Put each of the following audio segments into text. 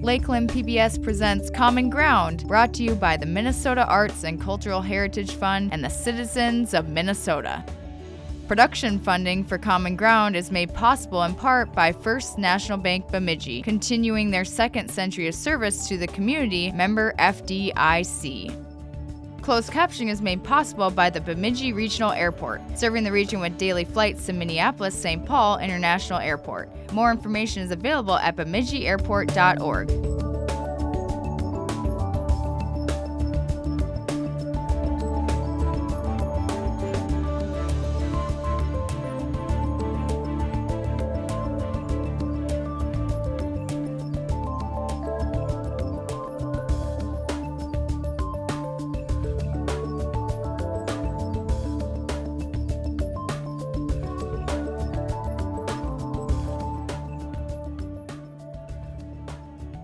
Lakeland PBS presents Common Ground, brought to you by the Minnesota Arts and Cultural Heritage Fund and the citizens of Minnesota. Production funding for Common Ground is made possible in part by First National Bank Bemidji, continuing their second century of service to the community, member FDIC. Closed captioning is made possible by the Bemidji Regional Airport, serving the region with daily flights to Minneapolis-St. Paul International Airport. More information is available at bemidjiairport.org.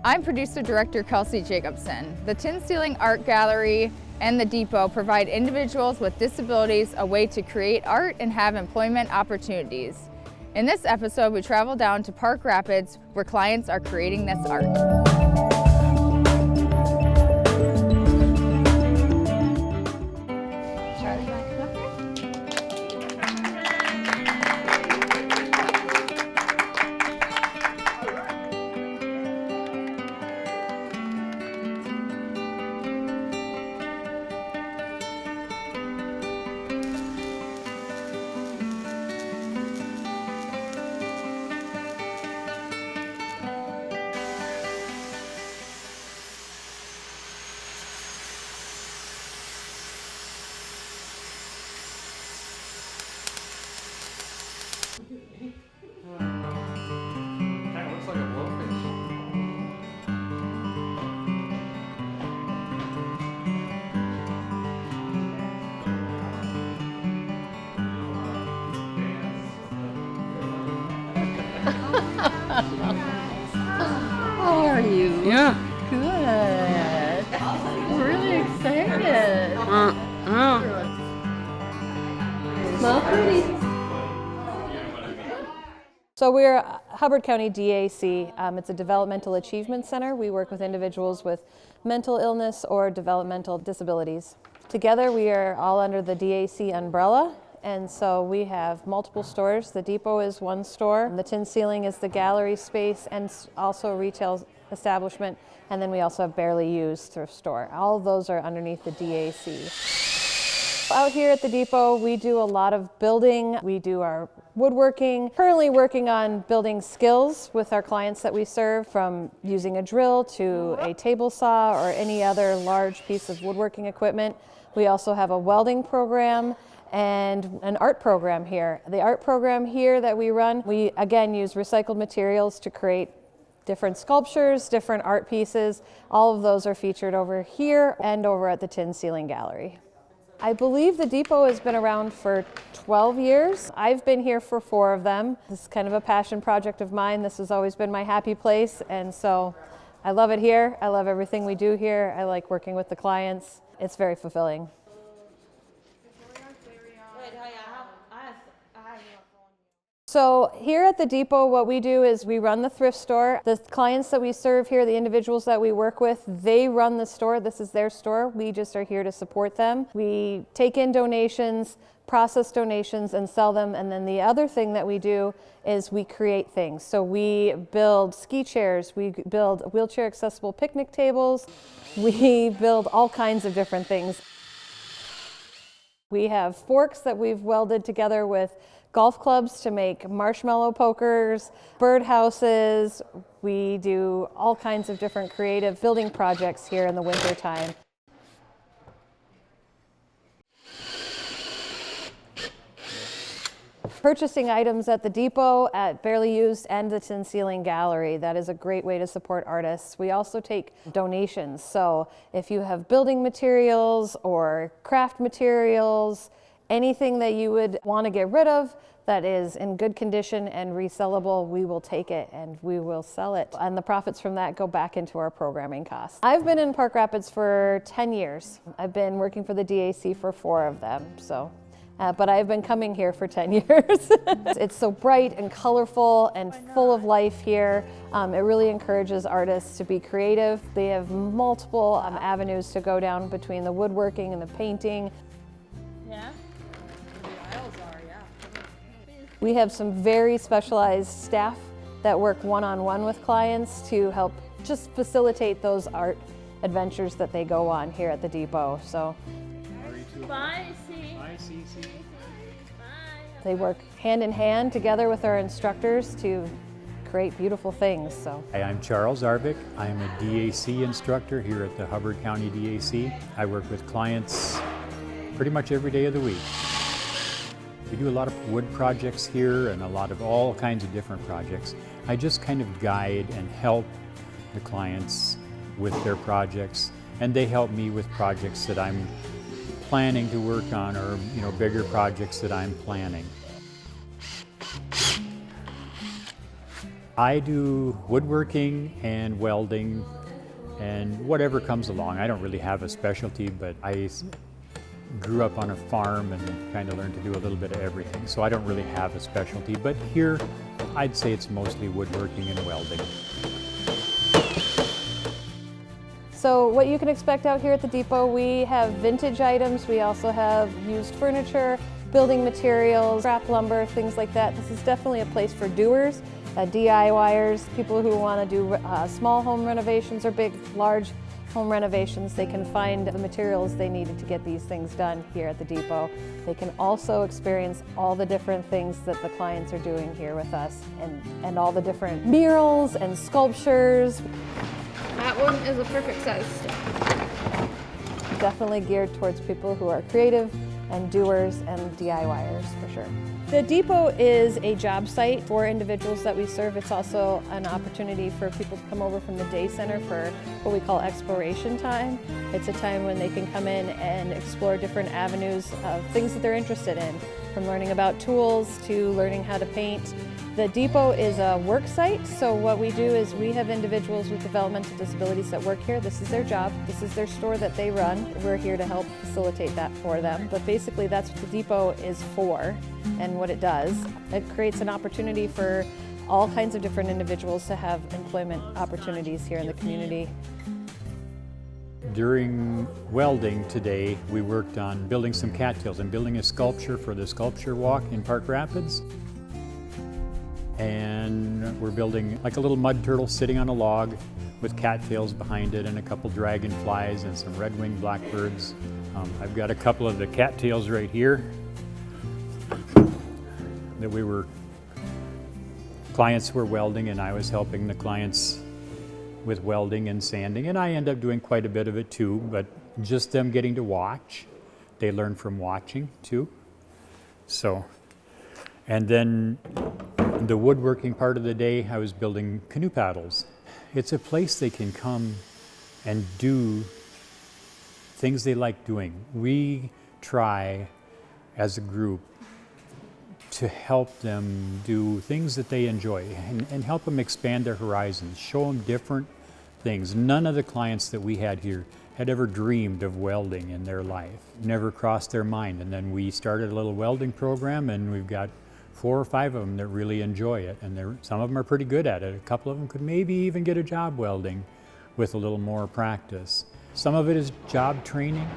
I'm producer-director Kelsey Jacobson. The Tin Ceiling Art Gallery and the Depot provide individuals with disabilities a way to create art and have employment opportunities. In this episode, we travel down to Park Rapids, where clients are creating this art. Kinda looks like a blowfish. How are you? Yeah. Good. We're really excited. Smell pretty. So we're Hubbard County DAC. It's a developmental achievement center. We work with individuals with mental illness or developmental disabilities. Together we are all under the DAC umbrella, and so we have multiple stores. The Depot is one store. The Tin Ceiling is the gallery space and also a retail establishment, and then we also have Barely Used thrift store. All of those are underneath the DAC. Out here at the Depot, we do a lot of building. We do our woodworking. Currently working on building skills with our clients that we serve, from using a drill to a table saw or any other large piece of woodworking equipment. We also have a welding program and an art program here. The art program here that we run, we again use recycled materials to create different sculptures, different art pieces. All of those are featured over here and over at the Tin Ceiling Gallery. I believe the Depot has been around for 12 years. I've been here for 4 of them. This is kind of a passion project of mine. This has always been my happy place, and so I love it here. I love everything we do here. I like working with the clients. It's very fulfilling. So here at the Depot, what we do is we run the thrift store. The clients that we serve here, the individuals that we work with, they run the store. This is their store. We just are here to support them. We take in donations, process donations, and sell them. And then the other thing that we do is we create things. So we build ski chairs, we build wheelchair accessible picnic tables, we build all kinds of different things. We have forks that we've welded together with golf clubs to make marshmallow pokers, bird houses. We do all kinds of different creative building projects here in the winter time. Purchasing items at the Depot, at Barely Used, and the Tin Ceiling Gallery. That is a great way to support artists. We also take donations. So if you have building materials or craft materials, anything that you would want to get rid of that is in good condition and resellable, we will take it and we will sell it. And the profits from that go back into our programming costs. I've been in Park Rapids for 10 years. I've been working for the DAC for 4 of them. So but I've been coming here for 10 years. It's so bright and colorful and full of life here. It really encourages artists to be creative. They have multiple avenues to go down between the woodworking and the painting. Yeah? We have some very specialized staff that work one-on-one with clients to help just facilitate those art adventures that they go on here at the depot. So Bye, C. Bye, CC. they work hand in hand together with our instructors to create beautiful things. So Hi, I'm Charles Arvik. I'm a DAC instructor here at the Hubbard County DAC. I work with clients pretty much every day of the week. We do a lot of wood projects here and a lot of all kinds of different projects. I just kind of guide and help the clients with their projects, and they help me with projects that I'm planning to work on, or bigger projects that I'm planning. I do woodworking and welding and whatever comes along. I don't really have a specialty, but I grew up on a farm and kind of learned to do a little bit of everything. So I don't really have a specialty, but here I'd say it's mostly woodworking and welding. So what you can expect out here at the depot, we have vintage items, we also have used furniture, building materials, scrap lumber, things like that. This is definitely a place for doers, DIYers, people who want to do small home renovations or big, large home renovations. They can find the materials they needed to get these things done here at the depot. They can also experience all the different things that the clients are doing here with us, and all the different murals and sculptures. That one is a perfect size stick. Definitely geared towards people who are creative and doers and DIYers for sure. The depot is a job site for individuals that we serve. It's also an opportunity for people to come over from the day center for what we call exploration time. It's a time when they can come in and explore different avenues of things that they're interested in, from learning about tools to learning how to paint. The depot is a work site, so what we do is we have individuals with developmental disabilities that work here. This is their job, this is their store that they run. We're here to help facilitate that for them, but basically that's what the depot is for and what it does. It creates an opportunity for all kinds of different individuals to have employment opportunities here in the community. During welding today, we worked on building some cattails and building a sculpture for the sculpture walk in Park Rapids. And we're building like a little mud turtle sitting on a log with cattails behind it and a couple dragonflies and some red-winged blackbirds. I've got a couple of the cattails right here that clients were welding, and I was helping the clients with welding and sanding, and I end up doing quite a bit of it too, but just them getting to watch. They learn from watching too. So, and then the woodworking part of the day, I was building canoe paddles. It's a place they can come and do things they like doing. We try as a group to help them do things that they enjoy and help them expand their horizons, show them different things. None of the clients that we had here had ever dreamed of welding in their life, never crossed their mind. And then we started a little welding program, and we've got 4 or 5 of them that really enjoy it, and some of them are pretty good at it. A couple of them could maybe even get a job welding with a little more practice. Some of it is job training,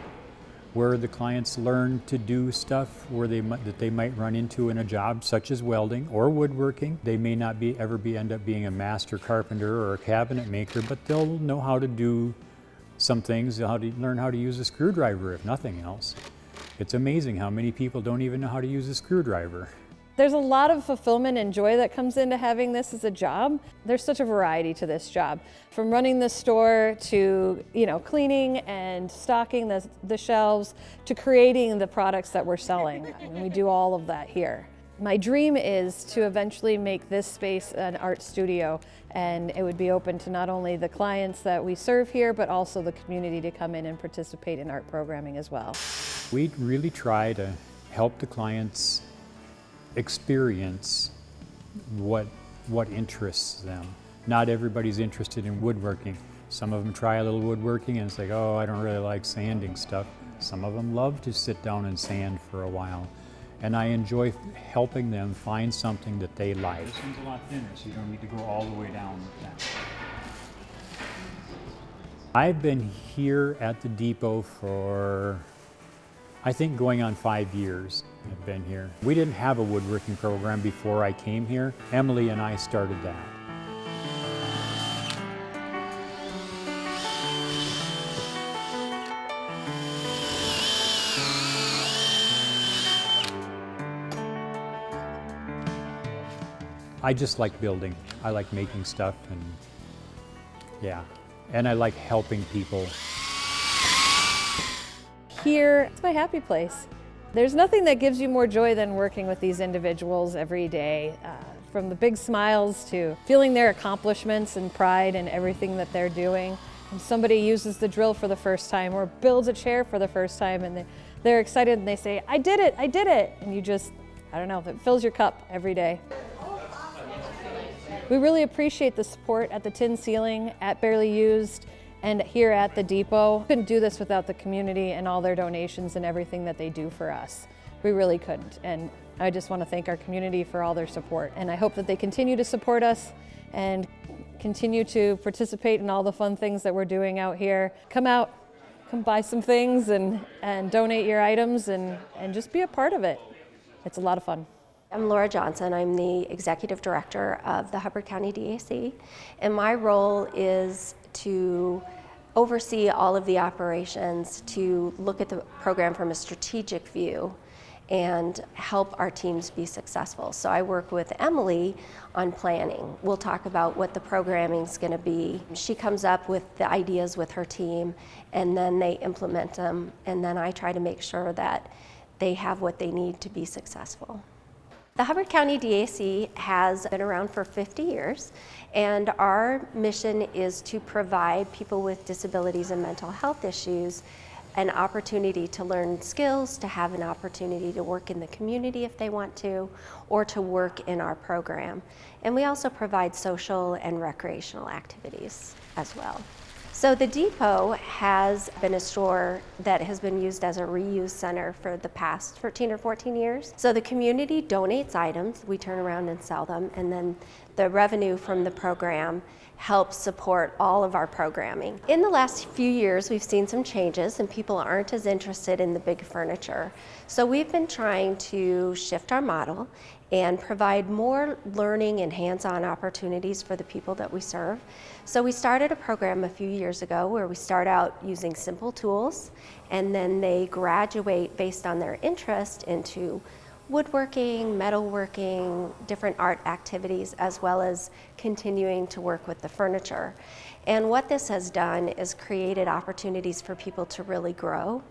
where the clients learn to do stuff that they might run into in a job, such as welding or woodworking. They may not end up being a master carpenter or a cabinet maker, but they'll know how to do some things, learn how to use a screwdriver, if nothing else. It's amazing how many people don't even know how to use a screwdriver. There's a lot of fulfillment and joy that comes into having this as a job. There's such a variety to this job, from running the store to cleaning and stocking the shelves to creating the products that we're selling. And we do all of that here. My dream is to eventually make this space an art studio, and it would be open to not only the clients that we serve here, but also the community to come in and participate in art programming as well. We really try to help the clients experience what interests them. Not everybody's interested in woodworking. Some of them try a little woodworking and it's like, oh, I don't really like sanding stuff. Some of them love to sit down and sand for a while. and I enjoy helping them find something that they like. This one's a lot thinner, so you don't need to go all the way down with that. I've been here at the depot for, I think, going on 5 years. I've been here. We didn't have a woodworking program before I came here. Emily and I started that. I just like building. I like making stuff, and yeah. And I like helping people. Here, it's my happy place. There's nothing that gives you more joy than working with these individuals every day. From the big smiles to feeling their accomplishments and pride in everything that they're doing. When somebody uses the drill for the first time or builds a chair for the first time and they're excited and they say, I did it, I did it. And you just, I don't know, it fills your cup every day. We really appreciate the support at the Tin Ceiling, at Barely Used, and here at the depot. We couldn't do this without the community and all their donations and everything that they do for us. We really couldn't. And I just want to thank our community for all their support. And I hope that they continue to support us and continue to participate in all the fun things that we're doing out here. Come out, come buy some things and donate your items and just be a part of it. It's a lot of fun. I'm Laura Johnson. I'm the Executive Director of the Hubbard County DAC, and my role is to oversee all of the operations, to look at the program from a strategic view and help our teams be successful. So I work with Emily on planning. We'll talk about what the programming is going to be. She comes up with the ideas with her team, and then they implement them, and then I try to make sure that they have what they need to be successful. The Hubbard County DAC has been around for 50 years, and our mission is to provide people with disabilities and mental health issues an opportunity to learn skills, to have an opportunity to work in the community if they want to, or to work in our program. And we also provide social and recreational activities as well. So the depot has been a store that has been used as a reuse center for the past 13 or 14 years. So the community donates items, we turn around and sell them, and then the revenue from the program helps support all of our programming. In the last few years, we've seen some changes and people aren't as interested in the big furniture. So we've been trying to shift our model and provide more learning and hands-on opportunities for the people that we serve. So we started a program a few years ago where we start out using simple tools, and then they graduate based on their interest into woodworking, metalworking, different art activities, as well as continuing to work with the furniture. And what this has done is created opportunities for people to really grow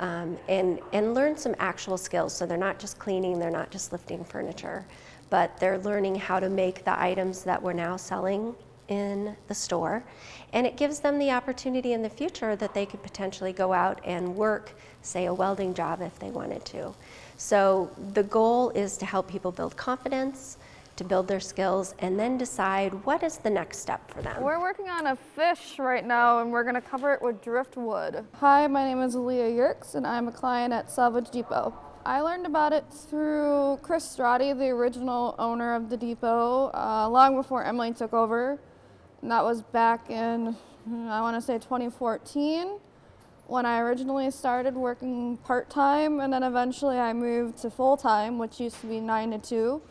and learn some actual skills. So they're not just cleaning, they're not just lifting furniture, but they're learning how to make the items that we're now selling in the store. And it gives them the opportunity in the future that they could potentially go out and work, say, a welding job if they wanted to. So the goal is to help people build confidence, to build their skills, and then decide what is the next step for them. We're working on a fish right now, and we're going to cover it with driftwood. Hi, my name is Aaliyah Yerkes, and I'm a client at Salvage Depot. I learned about it through Chris Strati, the original owner of the depot, long before Emily took over. And that was back in, I want to say 2014, when I originally started working part-time, and then eventually I moved to full-time, which used to be 9 to 2.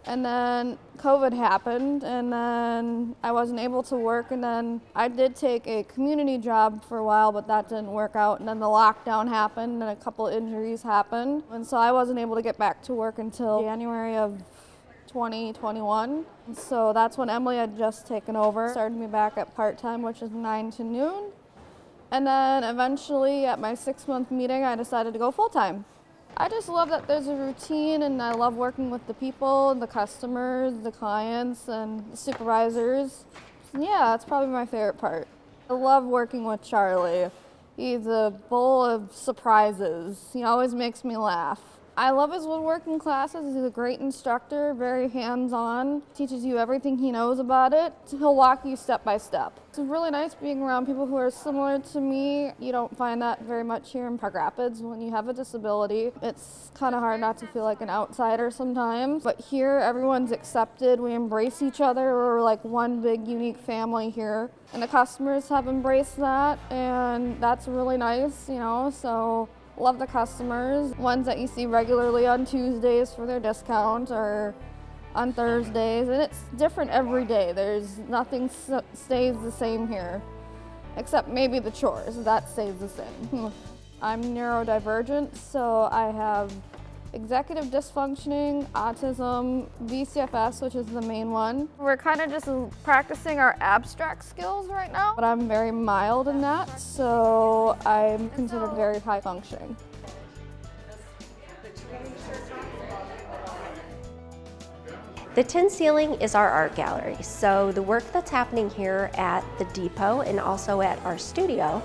And then COVID happened, and then I wasn't able to work, and then I did take a community job for a while, but that didn't work out, and then the lockdown happened, and a couple injuries happened, and so I wasn't able to get back to work until January of 2021. So that's when Emily had just taken over, started me back at part-time, which is 9 to noon, and then eventually at my 6-month meeting, I decided to go full-time. I just love that there's a routine, and I love working with the people, the customers, the clients, and the supervisors. Yeah, that's probably my favorite part. I love working with Charlie. He's a bowl of surprises. He always makes me laugh. I love his woodworking classes. He's a great instructor, very hands-on, teaches you everything he knows about it. He'll walk you step by step. It's really nice being around people who are similar to me. You don't find that very much here in Park Rapids. When you have a disability, it's kind of hard not to feel like an outsider sometimes. But here, everyone's accepted. We embrace each other. We're like one big, unique family here. And the customers have embraced that, and that's really nice, you know, so love the customers. Ones that you see regularly on Tuesdays for their discount or on Thursdays, and it's different every day. There's nothing stays the same here, except maybe the chores, that stays the same. I'm neurodivergent, so I have executive dysfunctioning, autism, VCFS, which is the main one. We're kind of just practicing our abstract skills right now, but I'm very mild in that, so I'm considered very high functioning. The tin ceiling is our art gallery, so the work that's happening here at the depot and also at our studio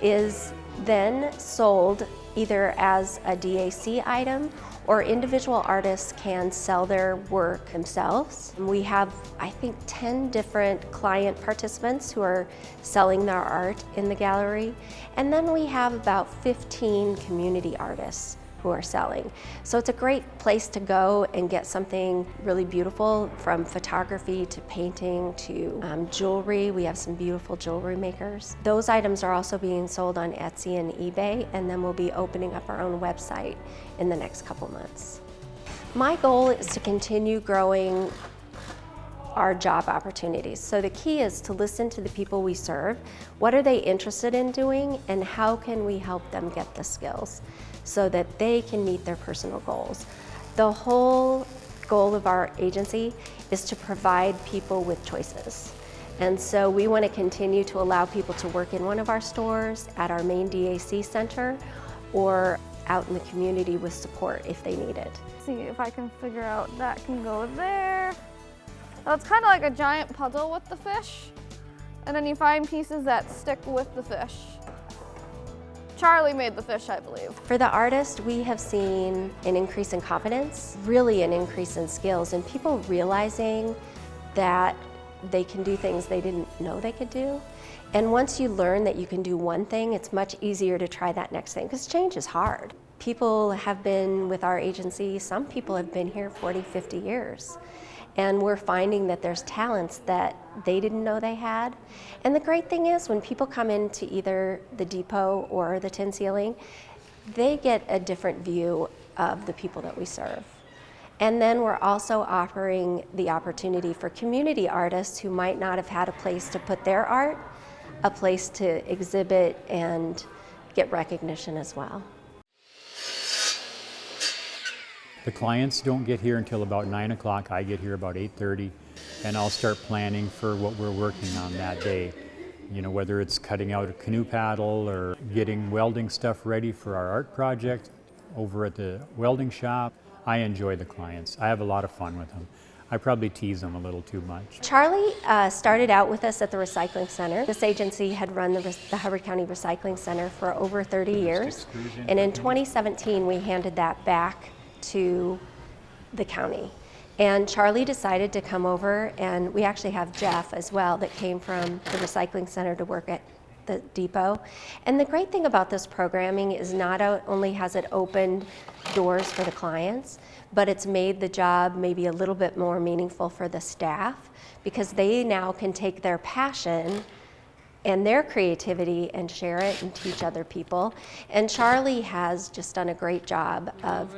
is then sold either as a DAC item or individual artists can sell their work themselves. We have, I think, 10 different client participants who are selling their art in the gallery. And then we have about 15 community artists who are selling. So it's a great place to go and get something really beautiful, from photography to painting to jewelry. We have some beautiful jewelry makers. Those items are also being sold on Etsy and eBay, and then we'll be opening up our own website in the next couple months. My goal is to continue growing our job opportunities. So the key is to listen to the people we serve. What are they interested in doing, and how can we help them get the skills so that they can meet their personal goals? The whole goal of our agency is to provide people with choices. And so we want to continue to allow people to work in one of our stores, at our main DAC center, or out in the community with support if they need it. See if I can figure out that can go there. So it's kind of like a giant puzzle with the fish, and then you find pieces that stick with the fish. Charlie made the fish, I believe. For the artist, we have seen an increase in confidence, really an increase in skills, and people realizing that they can do things they didn't know they could do. And once you learn that you can do one thing, it's much easier to try that next thing, because change is hard. People have been with our agency, some people have been here 40, 50 years. And we're finding that there's talents that they didn't know they had. And the great thing is, when people come into either the depot or the tin ceiling, they get a different view of the people that we serve. And then we're also offering the opportunity for community artists who might not have had a place to put their art, a place to exhibit and get recognition as well. The clients don't get here until about 9 o'clock. I get here about 8:30, and I'll start planning for what we're working on that day. You know, whether it's cutting out a canoe paddle or getting welding stuff ready for our art project over at the welding shop. I enjoy the clients. I have a lot of fun with them. I probably tease them a little too much. Charlie started out with us at the recycling center. This agency had run the Hubbard County Recycling Center for over 30 years. And in 2017, we handed that back to the county. And Charlie decided to come over, and we actually have Jeff as well that came from the recycling center to work at the depot. And the great thing about this programming is not only has it opened doors for the clients, but it's made the job maybe a little bit more meaningful for the staff, because they now can take their passion and their creativity and share it and teach other people. And Charlie has just done a great job of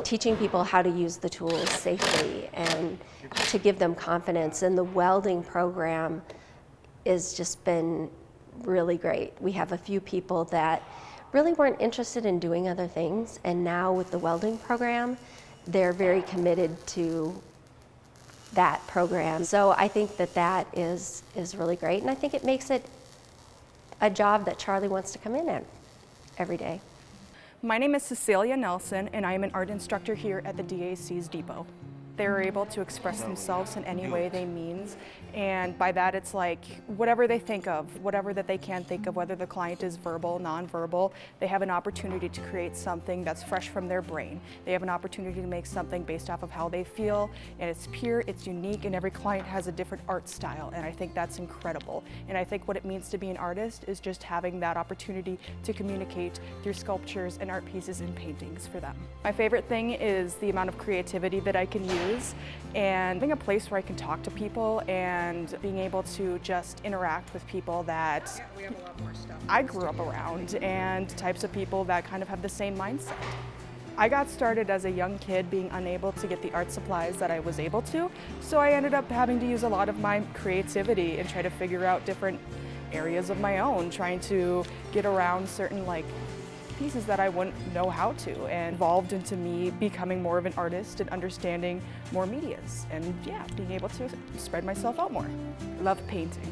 teaching people how to use the tools safely and to give them confidence. And the welding program has just been really great. We have a few people that really weren't interested in doing other things, and now with the welding program, they're very committed to that program. So I think that that is really great, and I think it makes it a job that Charlie wants to come in at every day. My name is Cecilia Nelson, and I am an art instructor here at the DAC's depot. they're able to express themselves in any way they means. And by that, it's like whatever they think of, whatever that they can think of, whether the client is verbal, nonverbal, they have an opportunity to create something that's fresh from their brain. They have an opportunity to make something based off of how they feel, and it's pure, it's unique, and every client has a different art style, and I think that's incredible. And I think what it means to be an artist is just having that opportunity to communicate through sculptures and art pieces and paintings for them. My favorite thing is the amount of creativity that I can use, and being a place where I can talk to people and being able to just interact with people that I grew up around and types of people that kind of have the same mindset. I got started as a young kid being unable to get the art supplies that I was able to, so I ended up having to use a lot of my creativity and try to figure out different areas of my own, trying to get around certain pieces that I wouldn't know how to, and evolved into me becoming more of an artist and understanding more medias, and yeah, being able to spread myself out more. I love painting.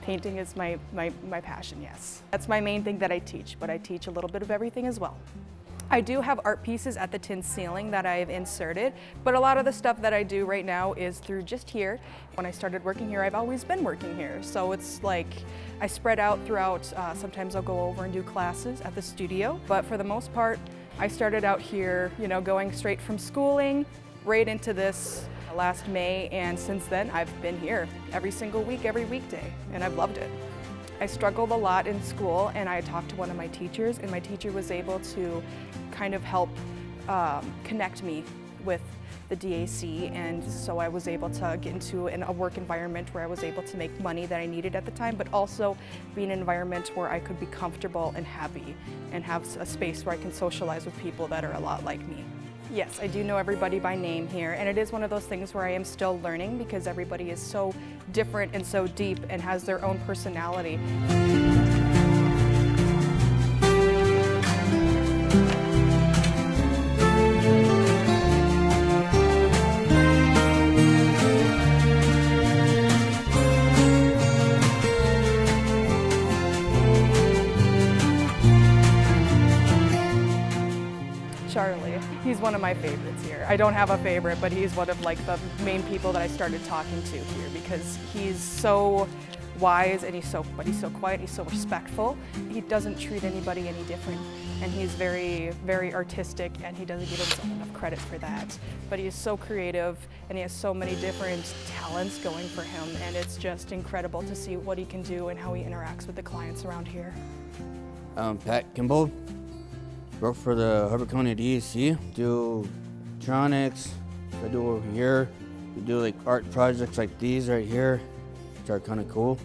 Painting is my passion, yes. That's my main thing that I teach, but I teach a little bit of everything as well. I do have art pieces at the tin ceiling that I've inserted, but a lot of the stuff that I do right now is through just here. When I started working here, I've always been working here, so it's like I spread out throughout. Sometimes I'll go over and do classes at the studio, but for the most part, I started out here, going straight from schooling right into this last May, and since then I've been here every single week, every weekday, and I've loved it. I struggled a lot in school, and I talked to one of my teachers, and my teacher was able to kind of help connect me with the DAC, and so I was able to get into a work environment where I was able to make money that I needed at the time, but also be in an environment where I could be comfortable and happy and have a space where I can socialize with people that are a lot like me. Yes, I do know everybody by name here, and it is one of those things where I am still learning because everybody is so different and so deep and has their own personality. Charlie. He's one of my favorites here. I don't have a favorite, but he's one of the main people that I started talking to here because he's so wise and he's so quiet, he's so respectful. He doesn't treat anybody any different, and he's very, very artistic, and he doesn't give himself enough credit for that. But he is so creative, and he has so many different talents going for him, and it's just incredible to see what he can do and how he interacts with the clients around here. Pat Kimball. Work for the Hubbard County DAC, do electronics, I do over here. We do art projects like these right here, which are kind of cool.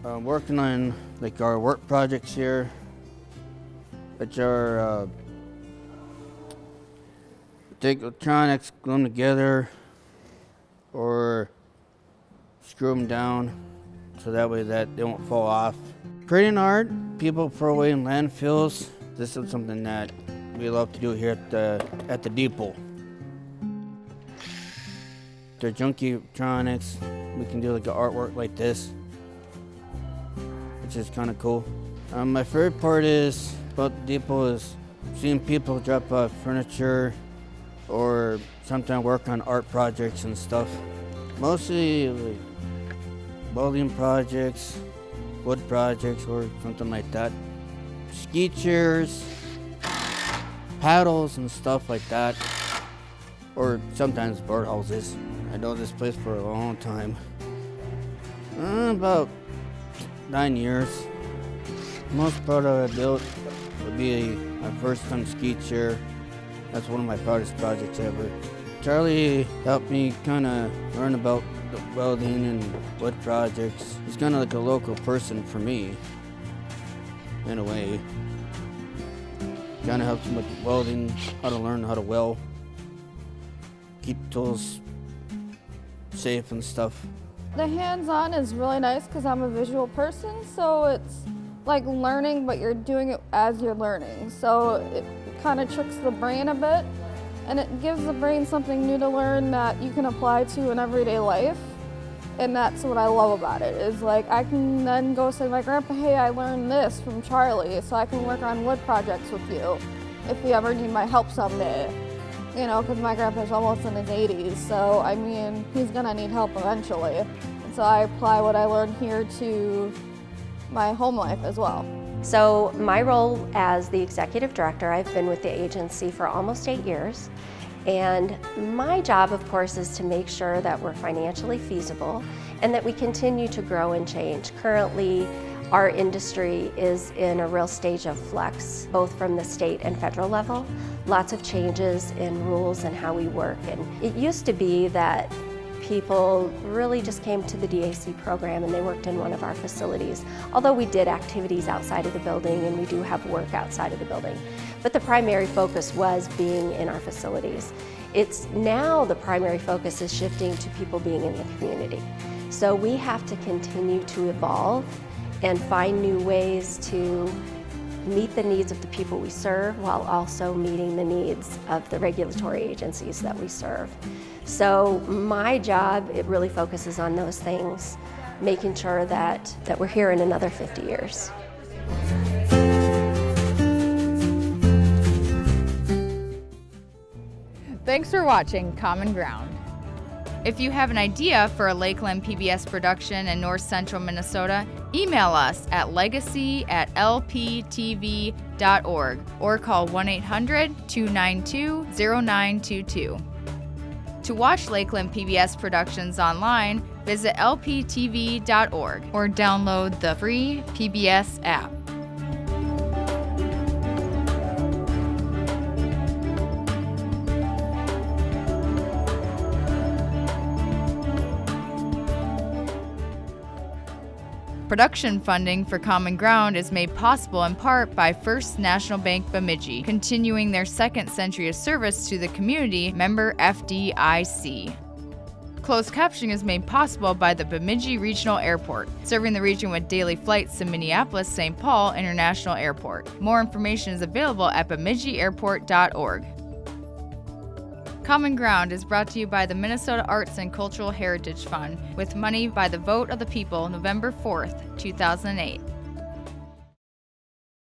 Working on our work projects here, which are take electronics, glue them together, or screw them down so that way that they won't fall off. Creating art, people throw away in landfills. This is something that we love to do here at the depot. They're junky electronics. We can do an artwork like this, which is kind of cool. My favorite part about the depot is seeing people drop off furniture or sometimes work on art projects and stuff. Mostly welding projects, wood projects, or something like that. Ski chairs, paddles and stuff like that, or sometimes birdhouses. I know this place for a long time, about 9 years. Most product I built would be my first time ski chair. That's one of my proudest projects ever. Charlie helped me kind of learn about the welding and wood projects. He's kind of like a local person for me. In a way, kind of helps him with welding, how to learn how to weld, keep tools safe and stuff. The hands-on is really nice because I'm a visual person, so it's like learning, but you're doing it as you're learning. So it kind of tricks the brain a bit, and it gives the brain something new to learn that you can apply to in everyday life. And that's what I love about it, is I can then go say to my grandpa, hey, I learned this from Charlie, so I can work on wood projects with you if you ever need my help someday. you know, because my grandpa's almost in his 80s, so I mean, he's gonna need help eventually. And so I apply what I learned here to my home life as well. So my role as the executive director, I've been with the agency for almost 8 years. And my job, of course, is to make sure that we're financially feasible and that we continue to grow and change. Currently, our industry is in a real stage of flux, both from the state and federal level. Lots of changes in rules and how we work. And it used to be that people really just came to the DAC program and they worked in one of our facilities. Although we did activities outside of the building and we do have work outside of the building. But the primary focus was being in our facilities. It's now the primary focus is shifting to people being in the community. So we have to continue to evolve and find new ways to meet the needs of the people we serve while also meeting the needs of the regulatory agencies that we serve. So my job, it really focuses on those things, making sure that we're here in another 50 years. Thanks for watching Common Ground. If you have an idea for a Lakeland PBS production in North Central Minnesota, email us at legacy@lptv.org or call 1-800-292-0922. To watch Lakeland PBS productions online, visit lptv.org or download the free PBS app. Production funding for Common Ground is made possible in part by First National Bank Bemidji, continuing their second century of service to the community, member FDIC. Closed captioning is made possible by the Bemidji Regional Airport, serving the region with daily flights to Minneapolis-St. Paul International Airport. More information is available at bemidjiairport.org. Common Ground is brought to you by the Minnesota Arts and Cultural Heritage Fund, with money by the vote of the people November 4th, 2008.